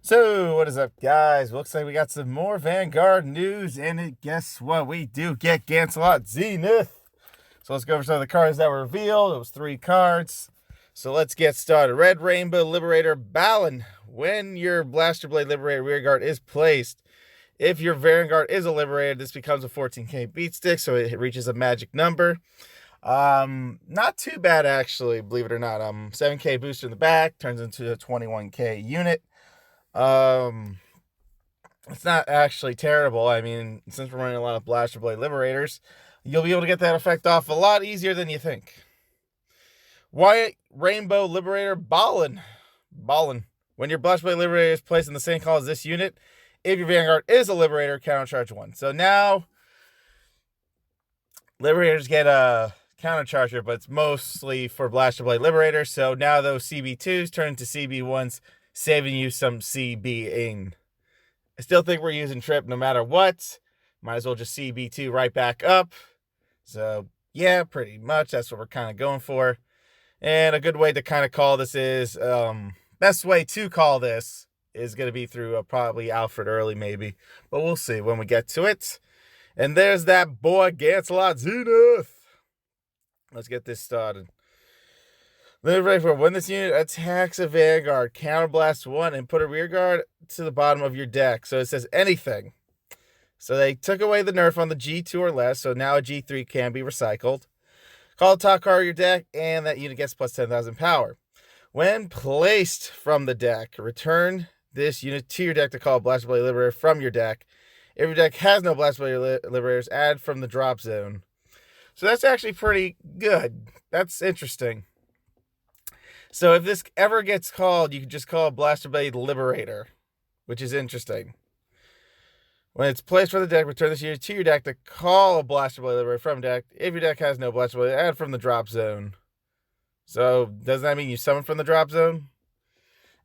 So, what is up, guys? Looks like we got some more Vanguard news, and guess what? We do get Gancelot Zenith. So, let's go over some of the cards that were revealed. It was 3 cards. So, let's get started. Red Rainbow Liberator Balin. When your Blaster Blade Liberator rearguard is placed, if your Vanguard is a Liberator, this becomes a 14k beat stick, so it reaches a magic number. Not too bad, actually, believe it or not. 7k booster in the back, turns into a 21k unit. It's not actually terrible. I mean, since we're running a lot of Blaster Blade Liberators, you'll be able to get that effect off a lot easier than you think. White Rainbow Liberator Balin. When your Blaster Blade Liberator is placed in the same color as this unit, if your Vanguard is a Liberator, counter charge 1. So now, Liberators get a Counter Charger, but it's mostly for Blaster Blade Liberator. So now those CB2s turn into CB1s, saving you some CBing. I still think we're using Trip no matter what. Might as well just CB2 right back up. So, yeah, pretty much. That's what we're kind of going for. And a good way to kind of call this is, best way to call this is going to be through probably Alfred early, maybe. But we'll see when we get to it. And there's that boy, Gancelot Zenith. Let's get this started. When this unit attacks a Vanguard, counterblast 1 and put a rear guard to the bottom of your deck. So it says anything. So they took away the nerf on the G2 or less, so now a G3 can be recycled. Call the top card of your deck, and that unit gets plus 10,000 power. When placed from the deck, return this unit to your deck to call Blaster Blade Liberator from your deck. If your deck has no Blaster Blade Liberators, add from the drop zone. So that's actually pretty good. That's interesting. So if this ever gets called, you can just call it Blaster Blade Liberator, which is interesting. When it's placed from the deck, return this unit to your deck to call a Blaster Blade Liberator from deck. If your deck has no Blaster Blade, add from the drop zone. So does that mean you summon from the drop zone?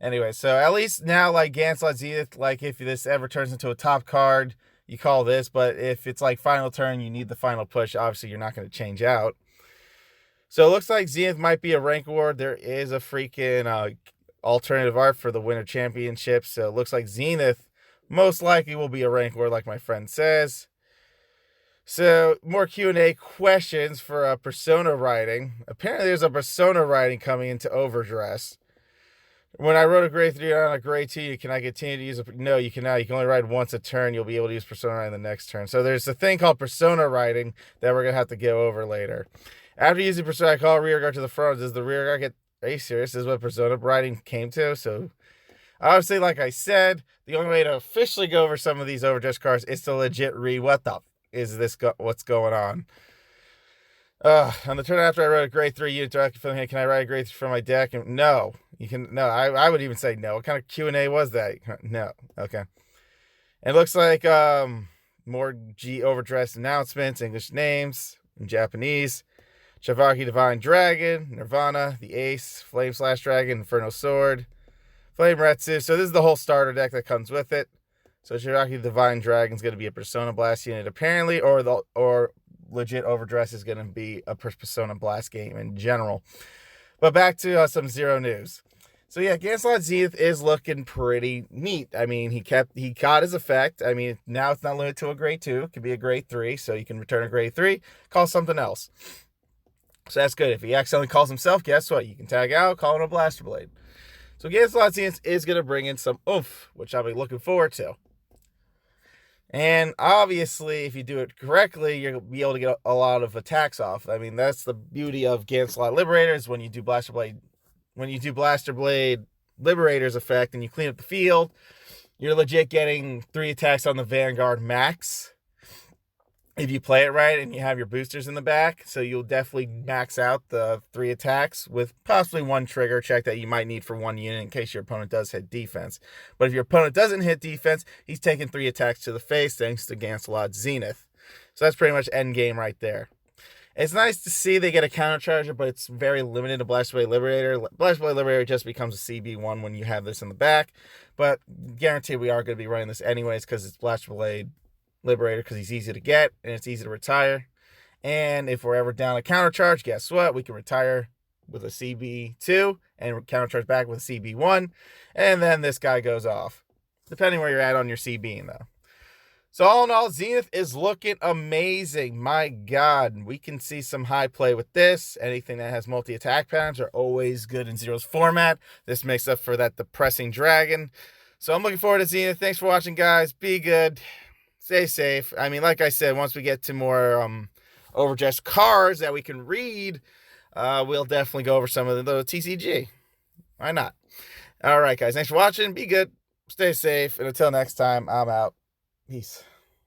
Anyway, so at least now, like Gancelot Zenith, like if this ever turns into a top card, you call this. But if it's like final turn, you need the final push. Obviously, you're not going to change out. So it looks like Zenith might be a rank award. There is a freaking alternative art for the Winter Championship. So it looks like Zenith most likely will be a rank award, like my friend says. So more Q&A questions for persona writing. Apparently there's a persona writing coming into overdress. When I wrote a grade 3 on a grade 2, can I continue to use it? No, you cannot. You can only write once a turn. You'll be able to use persona writing the next turn. So there's a thing called persona writing that we're going to have to go over later. After using persona, I call rear guard to the front. Does the rear guard get... Are you serious? This is what persona writing came to? So, obviously, like I said, the only way to officially go over some of these overdress cards is to legit read what the is this what's going on. On the turn after I wrote a grade 3 unit directly from the hand, can I write a grade 3 from my deck? No. You can... No, I would even say no. What kind of Q&A was that? No. Okay. It looks like more G overdress announcements, English names, in Japanese. Shavaki Divine Dragon, Nirvana, the Ace, Flame Slash Dragon, Inferno Sword, Flame Retsu. So this is the whole starter deck that comes with it. So Shavaki Divine Dragon is going to be a Persona Blast unit apparently, or legit overdress is going to be a Persona Blast game in general. But back to some Zero news. So yeah, Gancelot Zenith is looking pretty neat. I mean, he got his effect. I mean, now it's not limited to a grade 2. It could be a grade 3, so you can return a grade 3, call something else. So that's good. If he accidentally calls himself, guess what? You can tag out, call him a Blaster Blade. So Gancelot Zenith is going to bring in some oomph, which I'll be looking forward to. And obviously, if you do it correctly, you'll be able to get a lot of attacks off. I mean, that's the beauty of Gancelot Liberators. When you do Blaster Blade Liberators effect and you clean up the field, you're legit getting 3 attacks on the Vanguard max. If you play it right and you have your boosters in the back, so you'll definitely max out the 3 attacks with possibly 1 trigger check that you might need for 1 unit in case your opponent does hit defense. But if your opponent doesn't hit defense, he's taking 3 attacks to the face thanks to Gancelot Zenith. So that's pretty much end game right there. It's nice to see they get a counter charger, but it's very limited to Blaster Blade Liberator. Blaster Blade Liberator just becomes a CB1 when you have this in the back. But guaranteed we are going to be running this anyways because it's Blaster Blade Liberator, because he's easy to get and it's easy to retire. And if we're ever down a counter charge, guess what? We can retire with a CB2 and counter charge back with a CB1, and then this guy goes off. depending where you're at on your C beam, though. So all in all, Zenith is looking amazing. My God, we can see some high play with this. Anything that has multi-attack patterns are always good in Zero's format. This makes up for that depressing dragon. So I'm looking forward to Zenith. Thanks for watching, guys. Be good. Stay safe. I mean, like I said, once we get to more overdressed cards that we can read, we'll definitely go over some of the TCG. Why not? All right, guys. Thanks for watching. Be good. Stay safe. And until next time, I'm out. Peace.